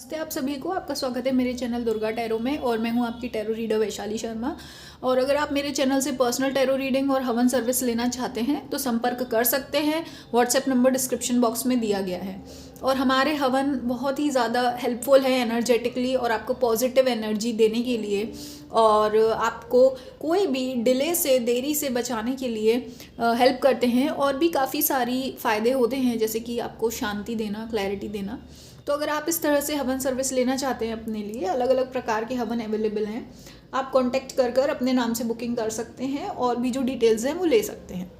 नमस्ते आप सभी को। आपका स्वागत है मेरे चैनल दुर्गा टैरो में और मैं हूं आपकी टैरो रीडर वैशाली शर्मा। और अगर आप मेरे चैनल से पर्सनल टैरो रीडिंग और हवन सर्विस लेना चाहते हैं तो संपर्क कर सकते हैं। व्हाट्सएप नंबर डिस्क्रिप्शन बॉक्स में दिया गया है। और हमारे हवन बहुत ही ज़्यादा हेल्पफुल है एनर्जेटिकली और आपको पॉजिटिव एनर्जी देने के लिए और आपको कोई भी डिले से देरी से बचाने के लिए हेल्प करते हैं। और भी काफ़ी सारी फ़ायदे होते हैं जैसे कि आपको शांति देना, क्लैरिटी देना। तो अगर आप इस तरह से हवन सर्विस लेना चाहते हैं अपने लिए, अलग अलग प्रकार के हवन अवेलेबल हैं। आप कांटेक्ट कर अपने नाम से बुकिंग कर सकते हैं और भी जो डिटेल्स हैं वो ले सकते हैं।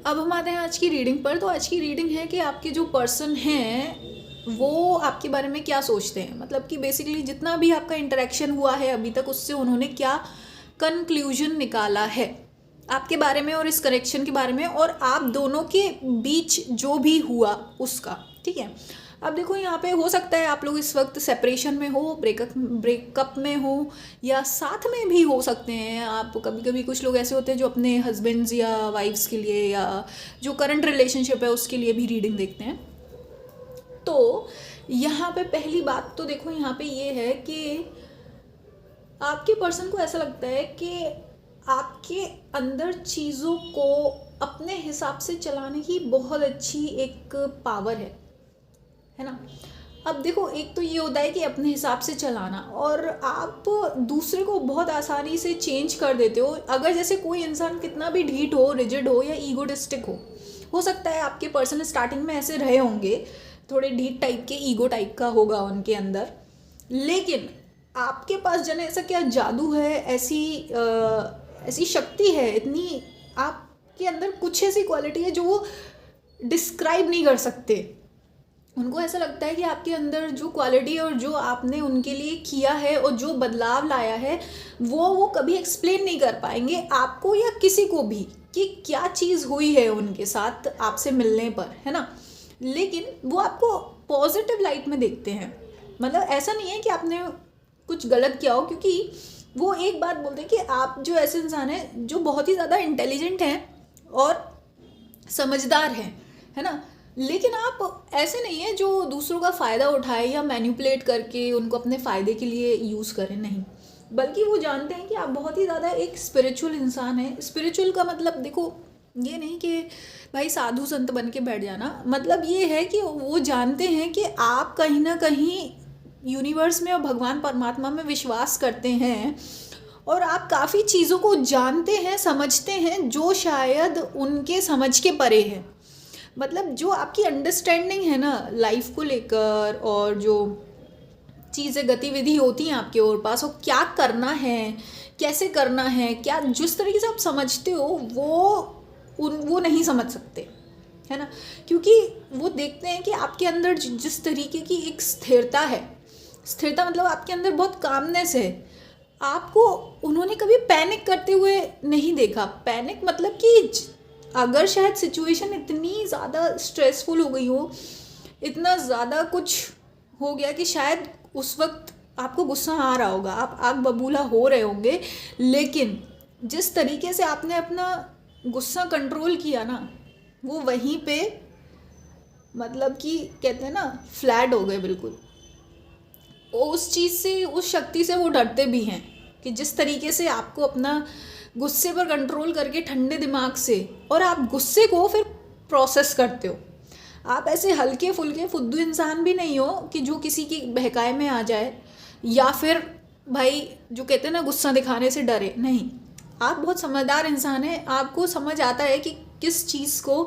अब हम आते हैं आज की रीडिंग पर। तो आज की रीडिंग है कि आपके जो पर्सन हैं वो आपके बारे में क्या सोचते हैं। मतलब कि बेसिकली जितना भी आपका इंटरेक्शन हुआ है अभी तक, उससे उन्होंने क्या कंक्लूजन निकाला है आपके बारे में और इस कनेक्शन के बारे में और आप दोनों के बीच जो भी हुआ उसका। ठीक है, अब देखो यहाँ पे हो सकता है आप लोग इस वक्त सेपरेशन में हो, ब्रेकअप में हो या साथ में भी हो सकते हैं आप। कभी कभी कुछ लोग ऐसे होते हैं जो अपने हस्बैंड्स या वाइफ्स के लिए या जो करंट रिलेशनशिप है उसके लिए भी रीडिंग देखते हैं। तो यहाँ पे पहली बात तो देखो यहाँ पे ये है कि आपके पर्सन को ऐसा लगता है कि आपके अंदर चीज़ों को अपने हिसाब से चलाने की बहुत अच्छी एक पावर है ना। अब देखो, एक तो ये होता है कि अपने हिसाब से चलाना और आप दूसरे को बहुत आसानी से चेंज कर देते हो। अगर जैसे कोई इंसान कितना भी ढीठ हो, रिजिड हो या ईगोटिस्टिक हो सकता है आपके पर्सन स्टार्टिंग में ऐसे रहे होंगे, थोड़े ढीठ टाइप के, ईगो टाइप का होगा उनके अंदर। लेकिन आपके पास जाने ऐसा क्या जादू है, ऐसी शक्ति है, इतनी आपके अंदर कुछ ऐसी क्वालिटी है जो वो डिस्क्राइब नहीं कर सकते। उनको ऐसा लगता है कि आपके अंदर जो क्वालिटी और जो आपने उनके लिए किया है और जो बदलाव लाया है वो कभी एक्सप्लेन नहीं कर पाएंगे आपको या किसी को भी कि क्या चीज़ हुई है उनके साथ आपसे मिलने पर, है ना। लेकिन वो आपको पॉजिटिव लाइट में देखते हैं। मतलब ऐसा नहीं है कि आपने कुछ गलत किया हो, क्योंकि वो एक बात बोलते हैं कि आप जो ऐसे इंसान हैं जो बहुत ही ज़्यादा इंटेलिजेंट हैं और समझदार हैं, है ना। लेकिन आप ऐसे नहीं है जो दूसरों का फ़ायदा उठाए या मैनिपुलेट करके उनको अपने फ़ायदे के लिए यूज़ करें, नहीं। बल्कि वो जानते हैं कि आप बहुत ही ज़्यादा एक स्पिरिचुअल इंसान है। स्पिरिचुअल का मतलब देखो ये नहीं कि भाई साधु संत बन के बैठ जाना। मतलब ये है कि वो जानते हैं कि आप कहीं ना कहीं यूनिवर्स में और भगवान परमात्मा में विश्वास करते हैं और आप काफ़ी चीज़ों को जानते हैं, समझते हैं जो शायद उनके समझ के परे है। मतलब जो आपकी अंडरस्टैंडिंग है ना लाइफ को लेकर और जो चीज़ें गतिविधि होती हैं आपके और पास, और क्या करना है, कैसे करना है, क्या जिस तरीके से आप समझते हो वो नहीं समझ सकते, है ना। क्योंकि वो देखते हैं कि आपके अंदर जिस तरीके की एक स्थिरता है, स्थिरता मतलब आपके अंदर बहुत कामनेस है। आपको उन्होंने कभी पैनिक करते हुए नहीं देखा। पैनिक मतलब कि अगर शायद सिचुएशन इतनी ज़्यादा स्ट्रेसफुल हो गई हो, इतना ज़्यादा कुछ हो गया कि शायद उस वक्त आपको गुस्सा आ रहा होगा, आप आग बबूला हो रहे होंगे, लेकिन जिस तरीके से आपने अपना गुस्सा कंट्रोल किया ना, वो वहीं पे मतलब कि कहते हैं ना फ्लैट हो गए बिल्कुल। उस चीज़ से, उस शक्ति से वो डरते भी हैं कि जिस तरीके से आपको अपना गुस्से पर कंट्रोल करके ठंडे दिमाग से, और आप गुस्से को फिर प्रोसेस करते हो। आप ऐसे हल्के फुल्के फुद्दू इंसान भी नहीं हो कि जो किसी की बहकाए में आ जाए या फिर भाई जो कहते हैं ना गुस्सा दिखाने से डरे, नहीं। आप बहुत समझदार इंसान हैं, आपको समझ आता है कि किस चीज़ को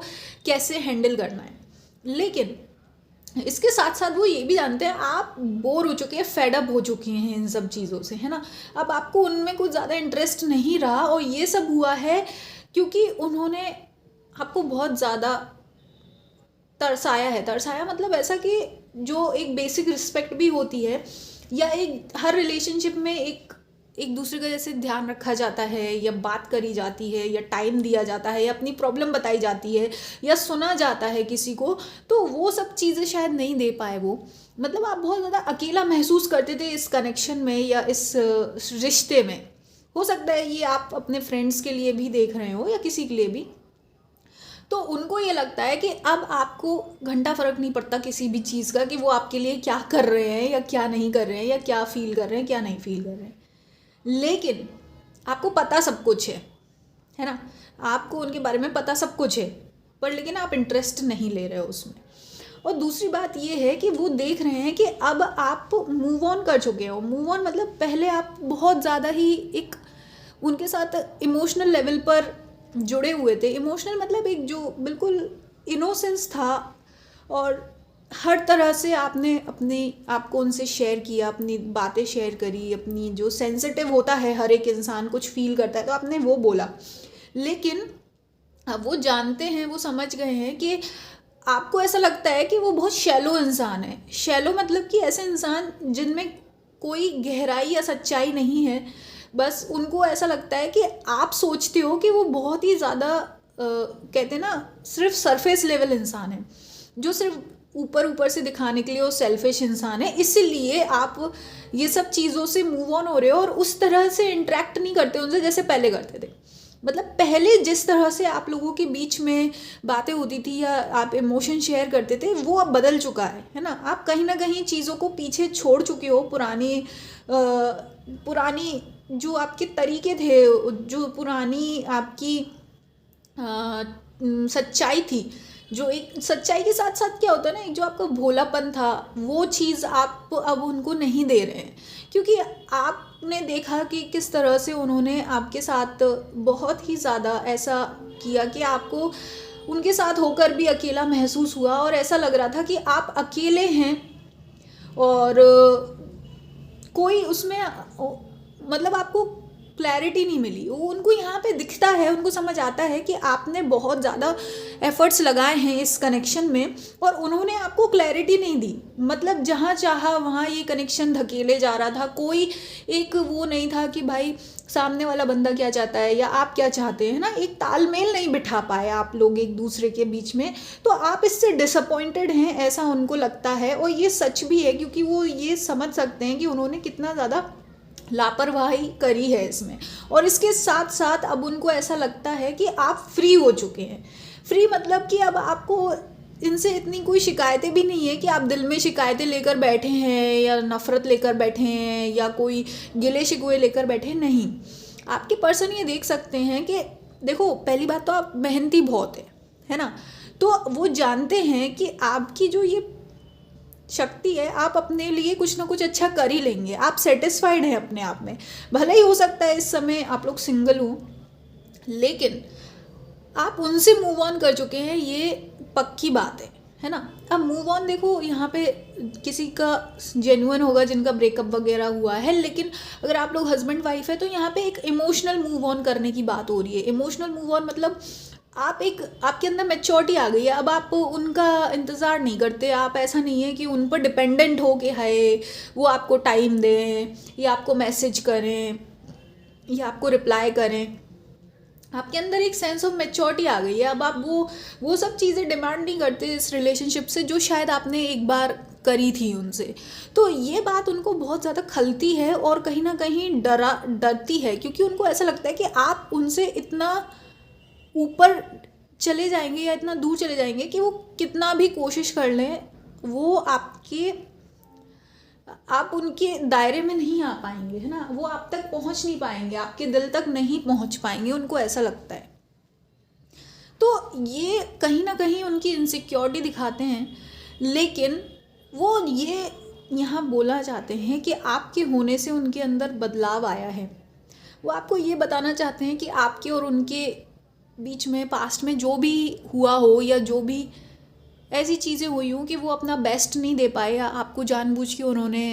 कैसे हैंडल करना है। लेकिन इसके साथ साथ वो ये भी जानते हैं आप बोर हो चुके हैं, फेडअप हो चुके हैं इन सब चीज़ों से, है ना। अब आपको उनमें कुछ ज़्यादा इंटरेस्ट नहीं रहा और ये सब हुआ है क्योंकि उन्होंने आपको बहुत ज़्यादा तरसाया है। तरसाया मतलब ऐसा कि जो एक बेसिक रिस्पेक्ट भी होती है, या एक हर रिलेशनशिप में एक दूसरे का जैसे ध्यान रखा जाता है या बात करी जाती है या टाइम दिया जाता है या अपनी प्रॉब्लम बताई जाती है या सुना जाता है किसी को, तो वो सब चीज़ें शायद नहीं दे पाए वो। मतलब आप बहुत ज़्यादा अकेला महसूस करते थे इस कनेक्शन में या इस रिश्ते में। हो सकता है ये आप अपने फ्रेंड्स के लिए भी देख रहे हो या किसी के लिए भी। तो उनको ये लगता है कि अब आपको घंटा फ़र्क नहीं पड़ता किसी भी चीज़ का, कि वो आपके लिए क्या कर रहे हैं या क्या नहीं कर रहे हैं, या क्या फ़ील कर रहे हैं क्या नहीं फ़ील कर रहे हैं। लेकिन आपको पता सब कुछ है ना, आपको उनके बारे में पता सब कुछ है, पर लेकिन आप इंटरेस्ट नहीं ले रहे हो उसमें। और दूसरी बात ये है कि वो देख रहे हैं कि अब आप मूव ऑन कर चुके हो। मूव ऑन मतलब पहले आप बहुत ज़्यादा ही एक उनके साथ इमोशनल लेवल पर जुड़े हुए थे। इमोशनल मतलब एक जो बिल्कुल इनोसेंस था, और हर तरह से आपने अपने आपको उनसे शेयर किया, अपनी बातें शेयर करी, अपनी जो सेंसिटिव होता है, हर एक इंसान कुछ फील करता है तो आपने वो बोला। लेकिन अब वो जानते हैं, वो समझ गए हैं कि आपको ऐसा लगता है कि वो बहुत शैलो इंसान है। शैलो मतलब कि ऐसे इंसान जिनमें कोई गहराई या सच्चाई नहीं है। बस उनको ऐसा लगता है कि आप सोचते हो कि वो बहुत ही ज़्यादा कहते हैं ना, सिर्फ सरफेस लेवल इंसान है, जो सिर्फ ऊपर ऊपर से दिखाने के लिए वो सेल्फिश इंसान है। इसीलिए आप ये सब चीज़ों से मूव ऑन हो रहे हो और उस तरह से इंटरेक्ट नहीं करते उनसे जैसे पहले करते थे। मतलब पहले जिस तरह से आप लोगों के बीच में बातें होती थी या आप इमोशन शेयर करते थे, वो अब बदल चुका है ना। आप कहीं ना कहीं चीज़ों को पीछे छोड़ चुके हो। पुरानी जो आपके तरीके थे, जो पुरानी आपकी सच्चाई थी, जो एक सच्चाई के साथ साथ क्या होता है ना, एक जो आपका भोलापन था, वो चीज़ आप अब उनको नहीं दे रहे हैं। क्योंकि आपने देखा कि किस तरह से उन्होंने आपके साथ बहुत ही ज़्यादा ऐसा किया कि आपको उनके साथ होकर भी अकेला महसूस हुआ, और ऐसा लग रहा था कि आप अकेले हैं और कोई उसमें मतलब आपको क्लैरिटी नहीं मिली। वो उनको यहाँ पे दिखता है, उनको समझ आता है कि आपने बहुत ज़्यादा एफर्ट्स लगाए हैं इस कनेक्शन में, और उन्होंने आपको क्लैरिटी नहीं दी। मतलब जहाँ चाहा वहाँ ये कनेक्शन धकेले जा रहा था। कोई एक वो नहीं था कि भाई सामने वाला बंदा क्या चाहता है या आप क्या चाहते हैं ना, एक तालमेल नहीं बिठा पाए आप लोग एक दूसरे के बीच में। तो आप इससे डिसअपॉइंटेड हैं, ऐसा उनको लगता है। और ये सच भी है, क्योंकि वो ये समझ सकते हैं कि उन्होंने कितना ज़्यादा लापरवाही करी है इसमें। और इसके साथ साथ अब उनको ऐसा लगता है कि आप फ्री हो चुके हैं। फ्री मतलब कि अब आपको इनसे इतनी कोई शिकायतें भी नहीं है कि आप दिल में शिकायतें लेकर बैठे हैं या नफ़रत लेकर बैठे हैं या कोई गिले शिकवे लेकर बैठे। नहीं, आपके पर्सन ये देख सकते हैं कि देखो, पहली बात तो आप मेहनती बहुत है ना। तो वो जानते हैं कि आपकी जो ये शक्ति है, आप अपने लिए कुछ ना कुछ अच्छा कर ही लेंगे। आप सेटिस्फाइड हैं अपने आप में। भले ही हो सकता है इस समय आप लोग सिंगल हो, लेकिन आप उनसे मूव ऑन कर चुके हैं, ये पक्की बात है ना। अब मूव ऑन देखो, यहाँ पे किसी का जेन्युइन होगा जिनका ब्रेकअप वगैरह हुआ है, लेकिन अगर आप लोग हस्बैंड वाइफ है तो यहाँ पे एक इमोशनल मूव ऑन करने की बात हो रही है। इमोशनल मूव ऑन मतलब आपके अंदर मैच्योरिटी आ गई है। अब आप उनका इंतज़ार नहीं करते। आप ऐसा नहीं है कि उन पर डिपेंडेंट हो कि हाय वो आपको टाइम दें या आपको मैसेज करें या आपको रिप्लाई करें। आपके अंदर एक सेंस ऑफ मैच्योरिटी आ गई है। अब आप वो सब चीज़ें डिमांड नहीं करते इस रिलेशनशिप से जो शायद आपने एक बार करी थी उनसे। तो ये बात उनको बहुत ज़्यादा खलती है और कहीं ना कहीं डरती है, क्योंकि उनको ऐसा लगता है कि आप उनसे इतना ऊपर चले जाएंगे या इतना दूर चले जाएंगे कि वो कितना भी कोशिश कर लें, वो आप उनके दायरे में नहीं आ पाएंगे, है ना। वो आप तक पहुंच नहीं पाएंगे, आपके दिल तक नहीं पहुंच पाएंगे, उनको ऐसा लगता है। तो ये कहीं ना कहीं उनकी इनसिक्योरिटी दिखाते हैं। लेकिन वो ये यहाँ बोला चाहते हैं कि आपके होने से उनके अंदर बदलाव आया है। वो आपको ये बताना चाहते हैं कि आपके और उनके बीच में पास्ट में जो भी हुआ हो या जो भी ऐसी चीज़ें हुई हों कि वो अपना बेस्ट नहीं दे पाए, या आपको जानबूझ के उन्होंने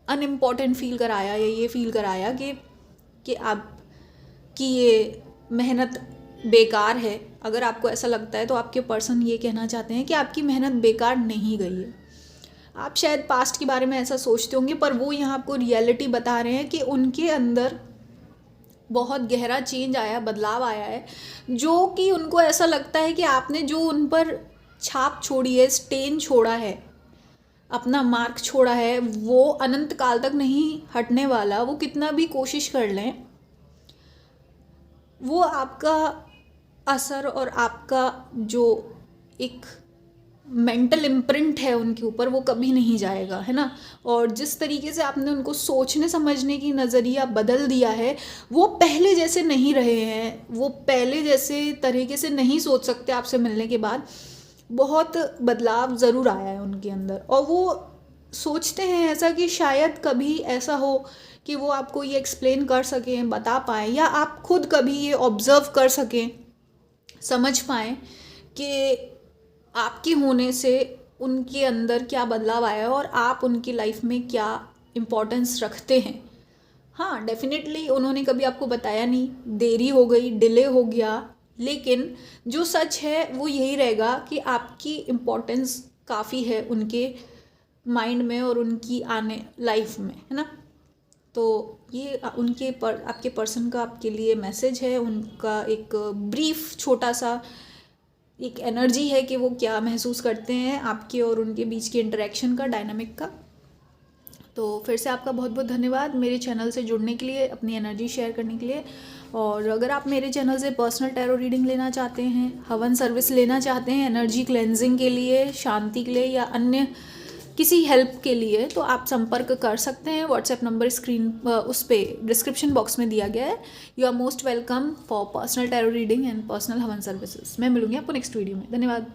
अनइम्पॉर्टेंट फील कराया या ये फील कराया कि आपकी ये मेहनत बेकार है। अगर आपको ऐसा लगता है तो आपके पर्सन ये कहना चाहते हैं कि आपकी मेहनत बेकार नहीं गई है। आप शायद पास्ट के बारे में ऐसा सोचते होंगे, पर वो यहाँ आपको रियलिटी बता रहे हैं कि उनके अंदर बहुत गहरा चेंज आया, बदलाव आया है, जो कि उनको ऐसा लगता है कि आपने जो उन पर छाप छोड़ी है, स्टेन छोड़ा है, अपना मार्क छोड़ा है, वो अनंत काल तक नहीं हटने वाला। वो कितना भी कोशिश कर लें, वो आपका असर और आपका जो एक मेंटल इम्प्रिंट है उनके ऊपर वो कभी नहीं जाएगा, है ना। और जिस तरीके से आपने उनको सोचने समझने की नज़रिया बदल दिया है, वो पहले जैसे नहीं रहे हैं, वो पहले जैसे तरीके से नहीं सोच सकते आपसे मिलने के बाद। बहुत बदलाव ज़रूर आया है उनके अंदर, और वो सोचते हैं ऐसा कि शायद कभी ऐसा हो कि वो आपको ये एक्सप्लेन कर सकें, बता पाएँ, या आप खुद कभी ये ऑब्ज़र्व कर सकें, समझ पाएँ कि आपके होने से उनके अंदर क्या बदलाव आया है और आप उनकी लाइफ में क्या इम्पोर्टेंस रखते हैं। हाँ, डेफिनेटली उन्होंने कभी आपको बताया नहीं, देरी हो गई, डिले हो गया, लेकिन जो सच है वो यही रहेगा कि आपकी इम्पोर्टेंस काफ़ी है उनके माइंड में और उनकी आने लाइफ में, है ना। तो ये आपके पर्सन का आपके लिए मैसेज है, उनका एक ब्रीफ छोटा सा एक एनर्जी है कि वो क्या महसूस करते हैं आपके और उनके बीच के इंटरेक्शन का, डायनामिक का। तो फिर से आपका बहुत बहुत धन्यवाद मेरे चैनल से जुड़ने के लिए, अपनी एनर्जी शेयर करने के लिए। और अगर आप मेरे चैनल से पर्सनल टैरो रीडिंग लेना चाहते हैं, हवन सर्विस लेना चाहते हैं एनर्जी क्लेंजिंग के लिए, शांति के लिए, या अन्य किसी हेल्प के लिए, तो आप संपर्क कर सकते हैं। व्हाट्सएप नंबर स्क्रीन उस पर डिस्क्रिप्शन बॉक्स में दिया गया है। You are most welcome for personal tarot reading and personal havan services. मैं मिलूंगी आपको नेक्स्ट वीडियो में। धन्यवाद।